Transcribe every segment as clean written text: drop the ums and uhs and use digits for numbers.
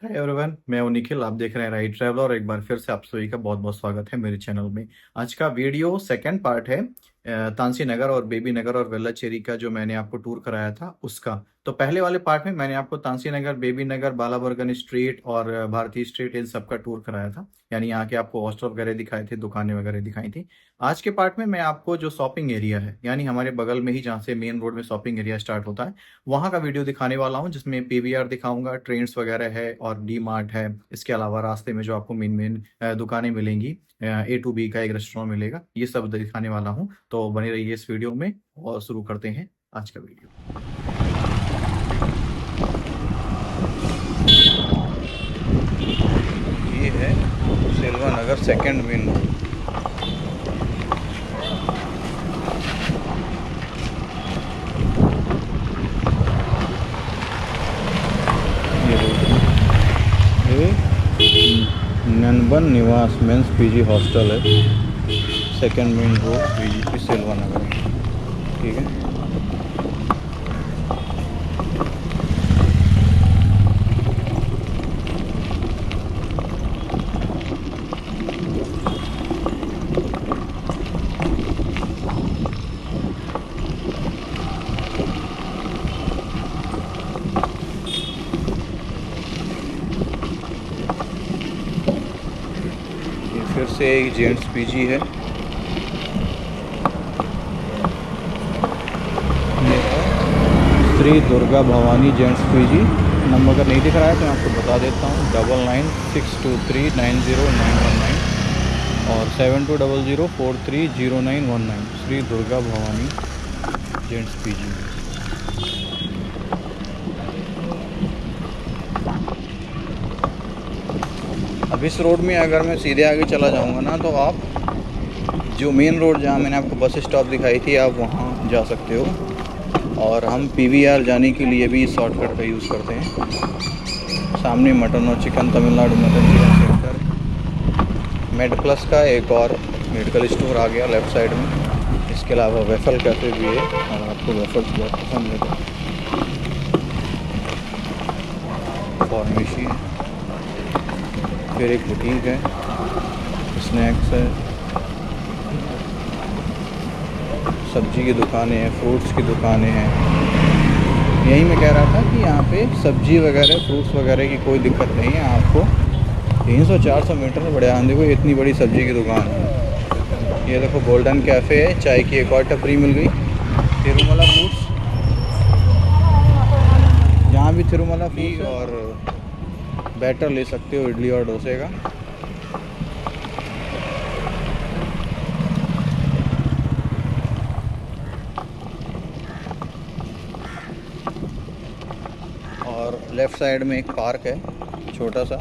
Hi everyone, मैं हूं निखिल। आप देख रहे हैं राइट ट्रैवलर और एक बार फिर से आप सभी का बहुत बहुत स्वागत है मेरे चैनल में। आज का वीडियो सेकंड पार्ट है तानसी नगर और बेबी नगर और वेल्लाचेरी का जो मैंने आपको टूर कराया था उसका। तो पहले वाले पार्ट में मैंने आपको तानसी नगर, बेबी नगर, बालाबर्गन स्ट्रीट और भारतीय स्ट्रीट इन सब का टूर कराया था। यानी यहाँ के आपको हॉस्टल वगैरह दिखाए थे, दुकानें वगैरह दिखाई थी। आज के पार्ट में मैं आपको जो शॉपिंग एरिया है, यानी हमारे बगल में ही जहाँ से मेन रोड में शॉपिंग एरिया स्टार्ट होता है, वहाँ का वीडियो दिखाने वाला हूँ, जिसमें पीवीआर दिखाऊंगा, ट्रेंड्स वगैरह है और डी मार्ट है। इसके अलावा रास्ते में जो आपको मेन मेन दुकानें मिलेंगी, A to B का एक रेस्टोरेंट मिलेगा, ये सब दिखाने वाला हूँ। तो बने रहिए इस वीडियो में और शुरू करते हैं आज का वीडियो। ये है Selva Nagar second main road. ये Nanban Nivas men's PG hostel है, second main road PG Selva Nagar में। ठीक है। ये फिर से एक जेंट्स पीजी है। Shri Durga Bhavani gents PG. Number अगर नहीं दिख रहा है तो मैं आपको बता देता हूँ, 9962390919 और 7200430919। Shri Durga Bhavani gents PG. अब इस रोड में अगर मैं सीधे आगे चला जाऊँगा ना, तो आप जो मेन रोड जहाँ मैंने आपको बस स्टॉप दिखाई थी, आप वहाँ जा सकते हो। और हम पीवीआर जाने के लिए भी शॉर्टकट का यूज़ करते हैं। सामने मटन और chicken, Tamil Nadu mutton chicken centre, made plus का एक और मेडिकल स्टोर आ गया लेफ़्ट साइड में। इसके अलावा वेफल कैफ़े भी है, और आपको वेफल्स बहुत पसंद है तो फार्मेसी है। फिर एक बुटीक है, स्नैक्स है, सब्जी की दुकानें हैं, फ्रूट्स की दुकानें हैं। यही मैं कह रहा था कि यहाँ पे सब्जी वगैरह, फ्रूट्स वगैरह की कोई दिक्कत नहीं है आपको। 300-400 मीटर में बड़े आंधे को इतनी बड़ी सब्जी की दुकान है। ये देखो गोल्डन कैफ़े है, चाय की एक और टपरी मिल गई। तिरुमला फूड्स, जहाँ भी तिरुमला फूड्स और बैटर ले सकते हो इडली और डोसे का। और लेफ़्ट साइड में एक पार्क है छोटा सा।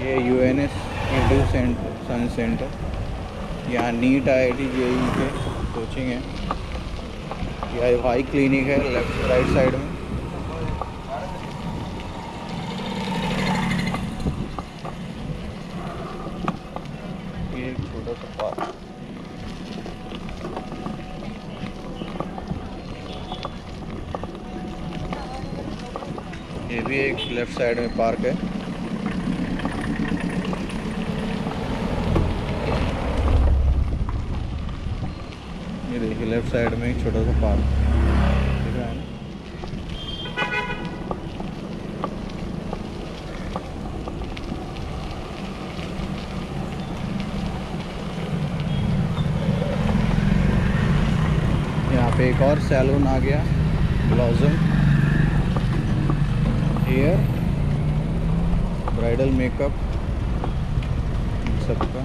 ये UNS एडू साइंस सेंटर, यहाँ नीट IIT JEE के कोचिंग है। यह आई क्लिनिक है लेफ्ट राइट साइड में। ये एक छोटा सा पार्क। ये भी एक लेफ्ट साइड में पार्क है। ये देखिए लेफ्ट साइड में एक छोटा सा पार्क दिख रहा है ना। यहाँ पे एक और सैलून आ गया, ब्लॉसम हेयर, ब्राइडल मेकअप सबका।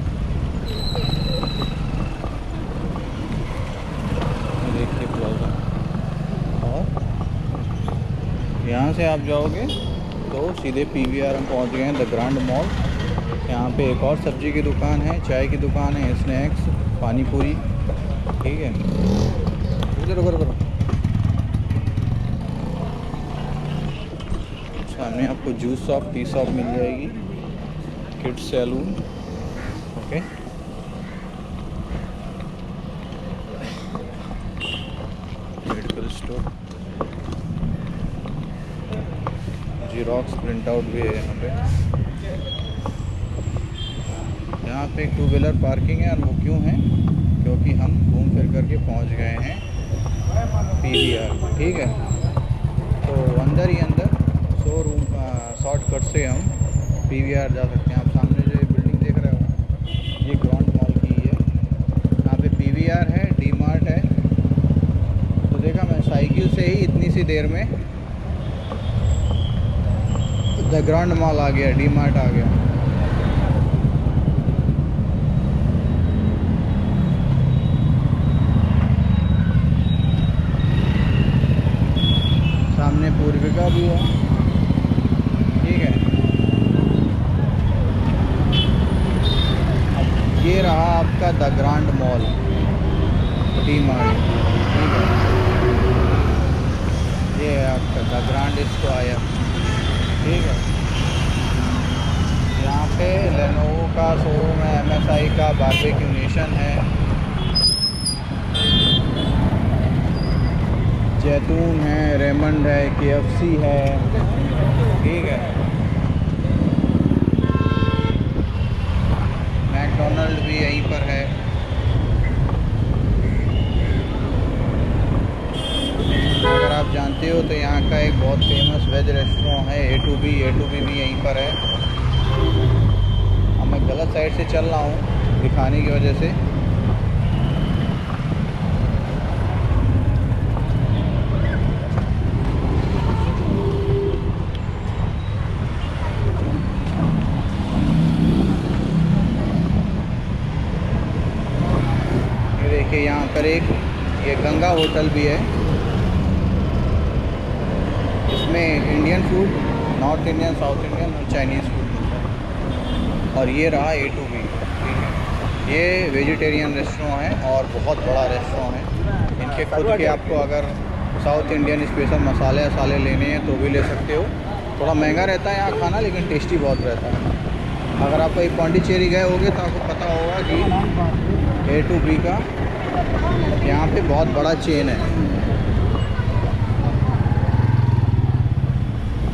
देखिए ब्लॉसम। और यहाँ से आप जाओगे तो सीधे PVR हम पहुँच गए हैं, द ग्रैंड मॉल। यहाँ पे एक और सब्जी की दुकान है, चाय की दुकान है, स्नैक्स, पानी पूरी। ठीक है, रुको रुको। सामने आपको जूस शॉप, टी शॉप मिल जाएगी। Kids salon. Okay, medical store, xerox print out भी है यहाँ पे। यहाँ पे एक 2 व्हीलर पार्किंग है, और वो क्यों है, क्योंकि हम घूम फिर करके पहुँच गए हैं PVR। ठीक है, तो अंदर ही अंदर शोरूम शॉर्टकट से हम PVR जा सकते हैं। आप सामने जो ये बिल्डिंग देख रहे हो, ये ग्राउंड मॉल की है। यहाँ पे PVR है, डी मार्ट है। तो देखा मैं साइकिल से ही इतनी सी देर में द ग्रांड मॉल आ गया, डी मार्ट आ गया। सामने पूर्विका भी है। ठीक है, अब ये रहा आपका the grand mall, D mart. ठीक है, ये है आपका द ग्रांड स्क्वायर। ठीक है, यहाँ पे लेनोवो का शोरूम है, MSI का बारबेक्यू नेशन है, जैतून है, रेमंड है, KFC है। ठीक है, मैकडोनल्ड भी यहीं पर है। अगर आप जानते हो तो यहाँ का एक बहुत फेमस वेज रेस्टोरेंट है A2B भी यहीं पर है। अब मैं गलत साइड से चल रहा हूँ दिखाने की वजह से। ये देखिए, यहाँ पर ये गंगा होटल भी है। इसमें Indian food, north Indian, south Indian और चाइनीज़ फूड मिलता है। और ये रहा A2B। ठीक है, ये वेजिटेरियन रेस्टोरेंट है और बहुत बड़ा रेस्टोरेंट है। इनके खुद के आपको अगर साउथ इंडियन स्पेशल मसाले वसाले लेने हैं तो भी ले सकते हो। थोड़ा महंगा रहता है यहाँ खाना, लेकिन टेस्टी बहुत रहता है। अगर आप कहीं पौंडीचेरी गए होगे तो आपको पता होगा कि A2B का यहाँ पे बहुत बड़ा चेन है।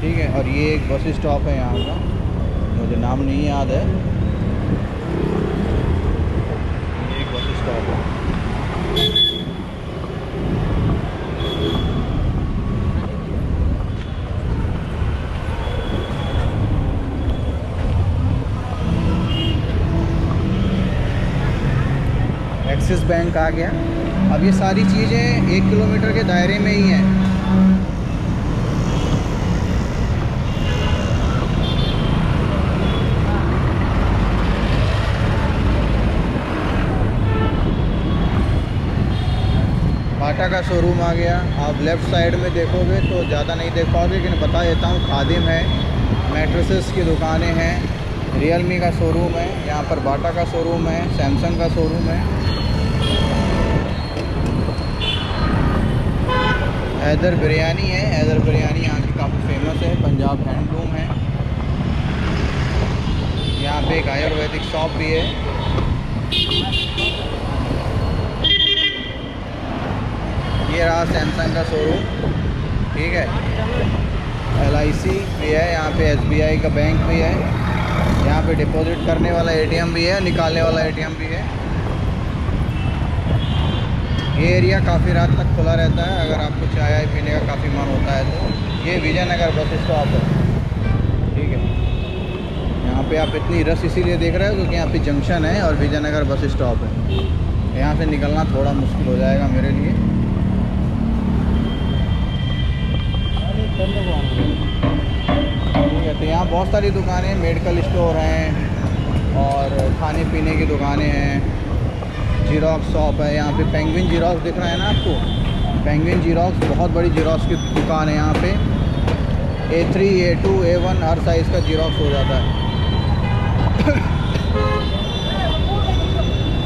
ठीक है, और ये एक बस स्टॉप है यहाँ का, मुझे नाम नहीं याद है। ये एक बस स्टॉप है। एक्सिस बैंक आ गया। अब ये सारी चीज़ें 1 किलोमीटर के दायरे में ही हैं। बाटा का शोरूम आ गया। आप लेफ़्ट साइड में देखोगे तो ज़्यादा नहीं देख पाओगे, लेकिन बता देता हूँ, खादिम है, मैट्रेसेस की दुकानें हैं, रियलमी का शोरूम है, यहाँ पर बाटा का शोरूम है, सैमसंग का शोरूम है। हैदर बिरयानी है, हैदर बिरयानी यहाँ की काफ़ी फेमस है, पंजाब हैंडलूम है। यहाँ पे एक आयुर्वेदिक शॉप भी है। ये रहा सैमसंग का शोरूम। ठीक है, LIC भी है यहाँ पे, SBI का बैंक भी है। यहाँ पे डिपॉजिट करने वाला ATM भी है, निकालने वाला ATM भी है। ये एरिया काफ़ी रात तक खुला रहता है, अगर आपको चाय पीने का काफ़ी मन होता है तो। ये विजयनगर बस स्टॉप है। ठीक है, यहाँ पे आप इतनी रश इसीलिए देख रहे हो क्योंकि यहाँ पे जंक्शन है और विजयनगर बस स्टॉप है। यहाँ से निकलना थोड़ा मुश्किल हो जाएगा मेरे लिए। ठीक है, तो यहाँ बहुत सारी दुकानें, मेडिकल स्टोर हैं और खाने पीने की दुकानें हैं। जीरोक्स शॉप है यहाँ पे, पेंगुइन जीरोक्स दिख रहा है ना आपको, पेंगुइन जीरोक्स बहुत बड़ी जीरोक्स की दुकान है यहाँ पे। A3, A2, A1 हर साइज़ का जीरोक्स हो जाता है।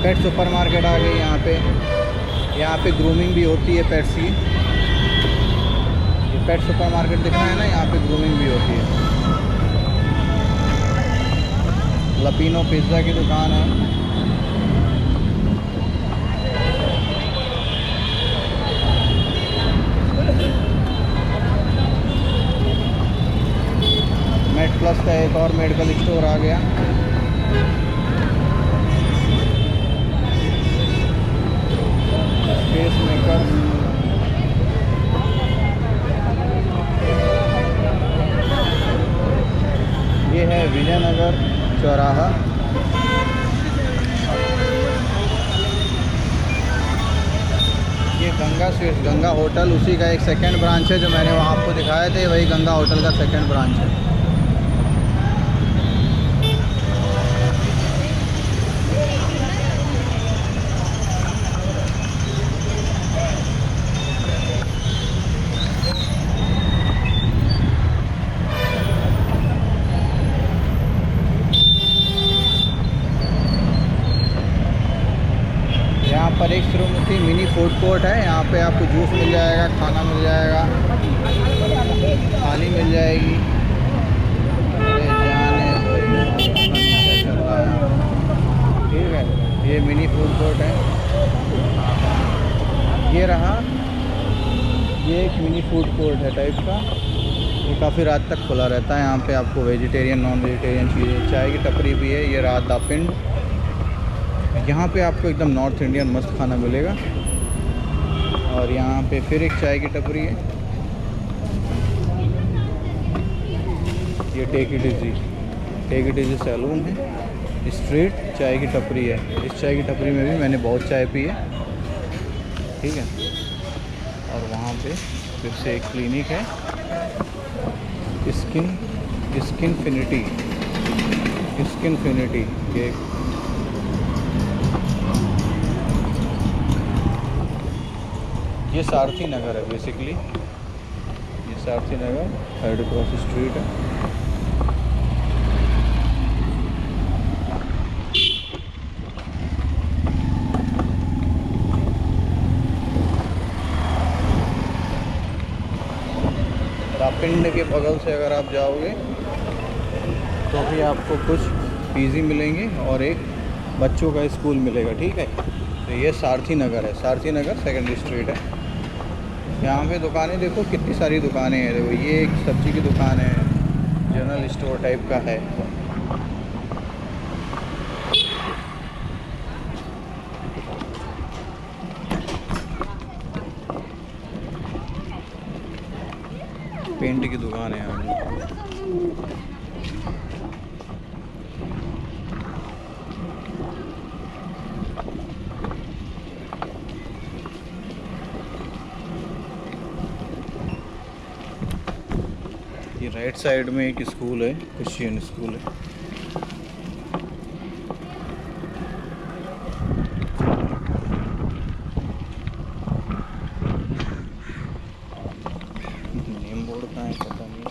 पेट सुपरमार्केट आ गई यहाँ पे। यहाँ पे ग्रूमिंग भी होती है पेट्स की। ये पेट सुपरमार्केट दिख रहा है ना, यहाँ पे ग्रूमिंग भी होती है। लपीनो पिज़्ज़ा की दुकान है। मेड प्लस का एक और मेडिकल स्टोर आ गया। स्पेस मेकर, ये है विजयनगर चौराहा। ये गंगा स्वीट्स, गंगा होटल, उसी का एक सेकंड ब्रांच है जो मैंने वहाँ आपको दिखाए थे, वही गंगा होटल का सेकंड ब्रांच है। यहाँ पर एक श्रीमती मिनी फूड कोर्ट है। यहाँ पे आपको जूस मिल जाएगा, खाना मिल जाएगा, थाली मिल जाएगी। ठीक है, ये मिनी फूड कोर्ट है। ये रहा, ये एक मिनी फूड कोर्ट है टाइप का। ये काफ़ी रात तक खुला रहता है। यहाँ पे आपको वेजिटेरियन नॉन वेजिटेरियन चीज़ें, चाय की टपरी भी है। ये रहा दा पिंड। यहाँ पे आपको एकदम नॉर्थ इंडियन मस्त खाना मिलेगा। और यहाँ पे फिर एक चाय की टपरी है। ये टेक इट इज़ी सैलून है, स्ट्रीट चाय की टपरी है। इस चाय की टपरी में भी मैंने बहुत चाय पी है। ठीक है, और वहाँ पे फिर से एक क्लिनिक है, स्किनफिनिटी के। ये सारथी नगर है बेसिकली। ये सारथी नगर हेड क्रॉस स्ट्रीट है। रापिंड के बगल से अगर आप जाओगे तो भी आपको कुछ पीजी मिलेंगे और एक बच्चों का स्कूल मिलेगा। ठीक है, तो ये सारथी नगर है, सारथी नगर सेकेंडरी स्ट्रीट है। यहाँ पे दुकानें देखो, कितनी सारी दुकानें हैं। देखो, ये एक सब्जी की दुकान है, जनरल स्टोर टाइप का है। पेंट की दुकान है यहाँ पे। ये राइट साइड में एक स्कूल है, क्रिश्चियन स्कूल है। नेम बोर्ड कहाँ है पता नहीं।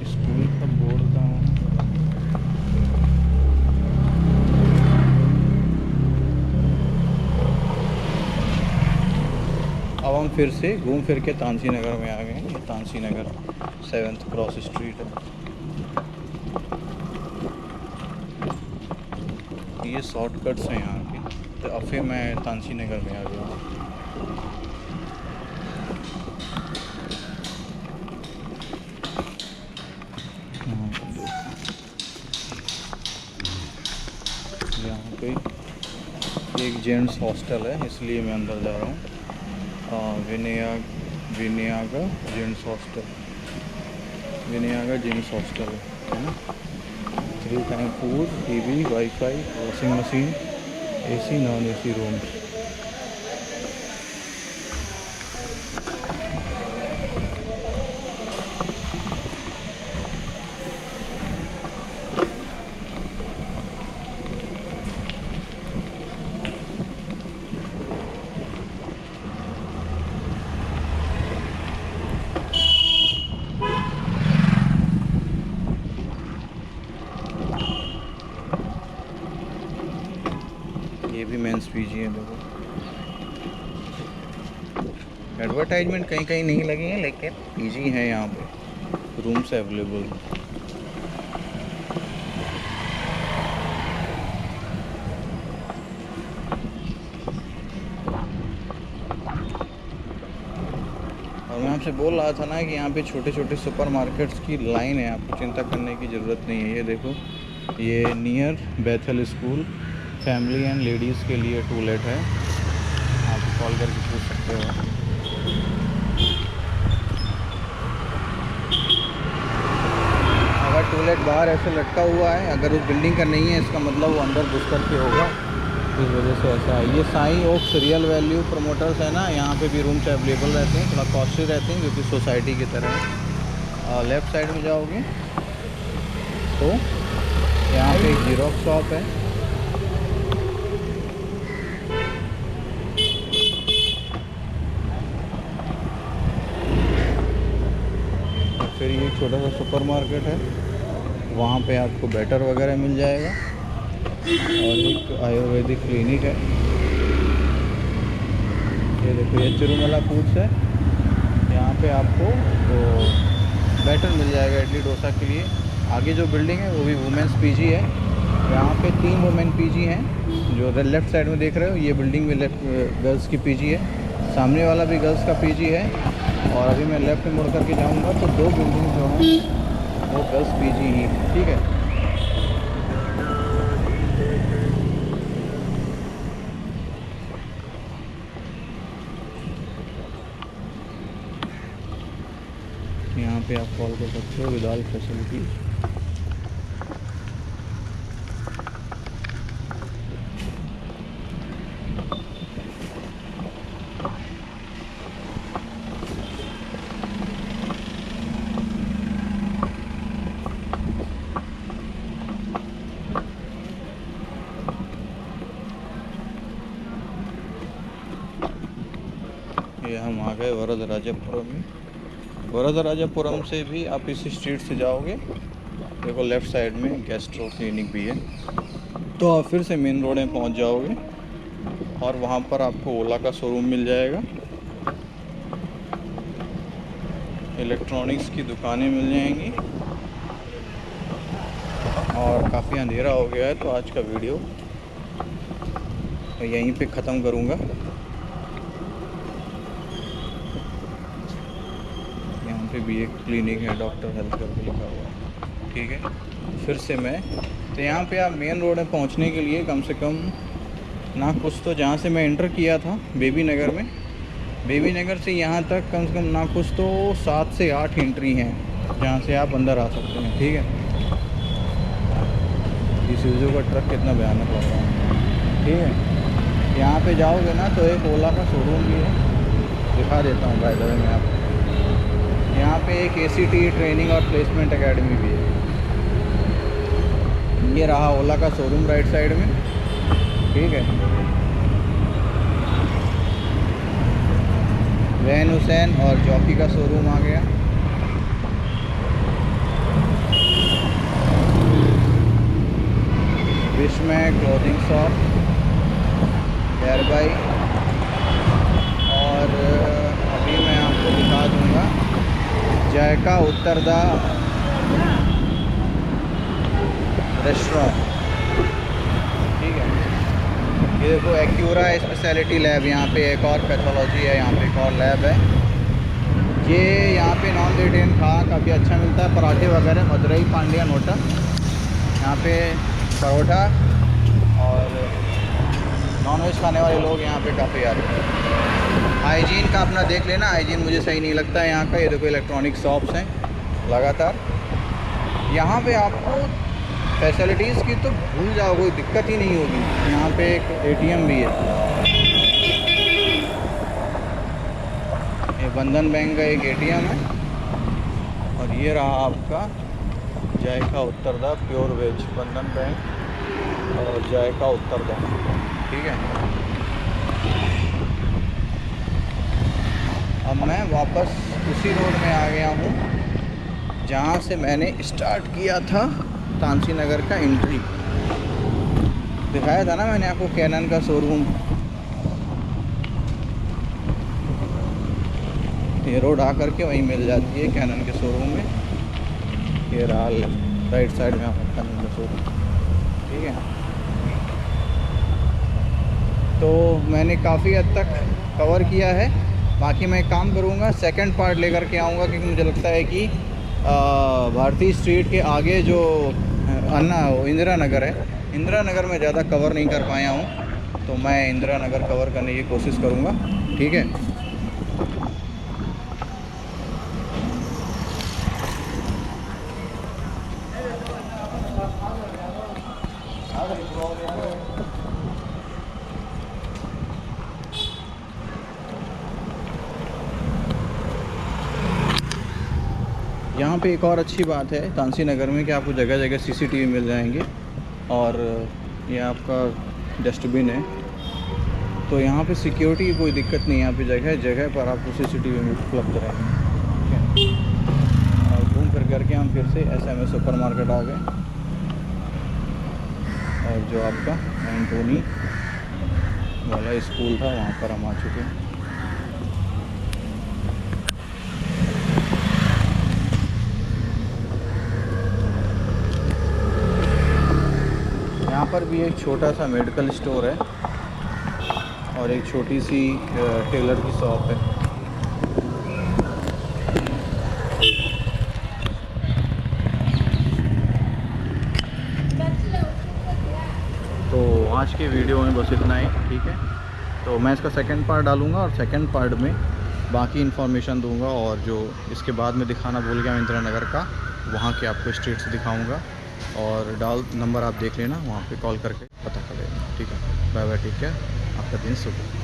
स्कूल का बोर्ड कहाँ है? अब हम फिर से घूम फिर के तानसी नगर में आ गए हैं। ये तानसी नगर 7th क्रॉस स्ट्रीट है। ये शॉर्टकट्स हैं यहाँ के। तो अब फिर मैं तानसी नगर में आ गया हूँ। यहाँ पे एक जेंट्स हॉस्टल है, इसलिए मैं अंदर जा रहा हूँ। विनयागा जेंट्स हॉस्टल है ना। 3 time food, TV, wifi, washing machine, AC non AC rooms. ये भी मेंस पीजी है। देखो, एडवर्टाइजमेंट कहीं कहीं नहीं लगी है, लेकिन पीजी है यहाँ पे। Rooms available. और मैं आपसे बोल रहा था ना कि यहाँ पे छोटे छोटे सुपरमार्केट्स की लाइन है, आपको चिंता करने की ज़रूरत नहीं है। ये देखो, ये near Bethel school family and ladies के लिए टॉयलेट है, आप कॉल करके पूछ सकते हो। अगर टॉयलेट बाहर ऐसे लटका हुआ है, अगर उस बिल्डिंग का नहीं है, इसका मतलब वो अंदर घुस करके होगा, इस वजह से ऐसा है। ये Sai oaks real value promoters है ना, यहाँ पे भी रूम्स अवेलेबल रहते हैं, थोड़ा कॉस्टली रहते हैं क्योंकि सोसाइटी की तरह है। लेफ़्ट साइड में जाओगे तो यहाँ पे एक जीरोक्स शॉप है, और फिर ये छोटा सा सुपरमार्केट है, वहाँ पे आपको बैटर वगैरह मिल जाएगा, और एक आयुर्वेदिक क्लिनिक है। ये देखो, ये तिरुमला फूड्स है, यहाँ पे आपको तो बैटर मिल जाएगा इडली डोसा के लिए। आगे जो बिल्डिंग है वो भी वुमेंस पीजी है, यहाँ पे 3 वुमेन पीजी हैं। जो लेफ़्ट साइड में देख रहे हो, ये बिल्डिंग में गर्ल्स की पीजी है, सामने वाला भी गर्ल्स का पीजी है, और अभी मैं लेफ़्ट में मुड़ करके जाऊँगा तो 2 बिल्डिंग जो हैं वो गर्ल्स पीजी ही, ठीक है। यहाँ पे आप कॉल कर सकते हो विद ऑल फैसिलिटी। ये हम आ गए वरदराजापुरम में। वरदराजापुरम से भी आप इस स्ट्रीट से जाओगे, देखो लेफ़्ट साइड में गैस्ट्रो क्लिनिक भी है, तो आप फिर से मेन रोड में पहुंच जाओगे, और वहां पर आपको ओला का शोरूम मिल जाएगा, इलेक्ट्रॉनिक्स की दुकानें मिल जाएंगी। और काफ़ी अंधेरा हो गया है, तो आज का वीडियो मैं यहीं पे ख़त्म करूँगा। यहाँ पे भी एक क्लिनिक है, डॉक्टर हेल्थ करके लिखा हुआ है, ठीक है। फिर से मैं तो यहाँ पे आप मेन रोड में पहुँचने के लिए कम से कम ना कुछ तो, जहाँ से मैं एंटर किया था बेबी नगर में, बेबी नगर से यहाँ तक कम से कम ना कुछ तो 7 से 8 एंट्री हैं जहाँ से आप अंदर आ सकते हैं, ठीक है। इस यूजो का ट्रक कितना भयानक लग रहा है, ठीक है। यहाँ पे जाओगे ना तो एक ओला का शोरूम भी है, दिखा देता हूँ बाय द वे मैं आपको। यहाँ पे एक ACT ट्रेनिंग और प्लेसमेंट एकेडमी भी है। ये रहा ओला का शोरूम राइट साइड में, ठीक है। वैन हुसैन और जॉकी का शोरूम आ गया। विस्मय क्लोथिंग शॉप, हेयरबाई, और अभी मैं आपको दिखा दूंगा जायका उत्तरदा रेस्टोरेंट, ठीक है। ये देखो एक्यूरा स्पेशलिटी लैब, यहाँ पे एक और पैथोलॉजी है, यहाँ पे एक और लैब है। ये यहाँ पे नॉन वेज इंडियन काफ़ी अच्छा मिलता है, पराठे वगैरह, मदुरई पांड्या नोटा। यहाँ पे परोठा और नॉन वेज खाने वाले लोग यहाँ पे काफ़ी आते हैं। हाइजीन का अपना देख लेना, हाइजीन मुझे सही नहीं लगता है यहाँ का। ये देखो इलेक्ट्रॉनिक शॉप्स हैं लगातार। यहाँ पे आपको फैसिलिटीज़ की तो भूल जाओ, कोई दिक्कत ही नहीं होगी। यहाँ पे एक ATM भी है, ये बंधन बैंक का एक ATM है। और ये रहा आपका जायका उत्तरदा प्योर वेज, बंधन बैंक और जायका उत्तरदा, ठीक है। अब मैं वापस उसी रोड में आ गया हूँ जहाँ से मैंने स्टार्ट किया था तानसी नगर का एंट्री। दिखाया था ना मैंने आपको कैनन का शोरूम। ये रोड आ करके वहीं मिल जाती है कैनन के शोरूम में। ये रहा राइट साइड में आपका मसूर, ठीक है। तो मैंने काफ़ी हद तक कवर किया है। बाकी मैं एक काम करूँगा, सेकंड पार्ट लेकर के आऊँगा, क्योंकि मुझे लगता है कि भारतीय स्ट्रीट के आगे जो इंदिरा नगर है, इंदिरा नगर में ज़्यादा कवर नहीं कर पाया हूँ, तो मैं इंदिरा नगर कवर करने की कोशिश करूँगा, ठीक है। यहाँ पे एक और अच्छी बात है तानसी नगर में कि आपको जगह जगह सीसीटीवी मिल जाएंगे, और ये आपका डस्टबिन है, तो यहाँ पे सिक्योरिटी की कोई दिक्कत नहीं है। यहाँ पे जगह जगह पर आपको सीसीटीवी में उपलब्ध रहेंगे, ठीक है। और घूम फिर करके हम फिर से SMS सुपर मार्केट आ गए, और जो आपका एंटोनी वाला स्कूल था वहाँ पर हम आ चुके हैं। यहाँ पर भी एक छोटा सा मेडिकल स्टोर है और एक छोटी सी टेलर की शॉप है। तो आज के वीडियो में बस इतना ही, ठीक है। तो मैं इसका सेकंड पार्ट डालूंगा और सेकंड पार्ट में बाकी इन्फॉर्मेशन दूंगा, और जो इसके बाद में दिखाना भूल गया इंदिरा नगर का, वहाँ के आपको स्ट्रीट्स दिखाऊंगा, और नंबर आप देख लेना, वहाँ पे कॉल करके पता कर लेना, ठीक है। बाय बाय, ठीक है, आपका दिन शुभ हो।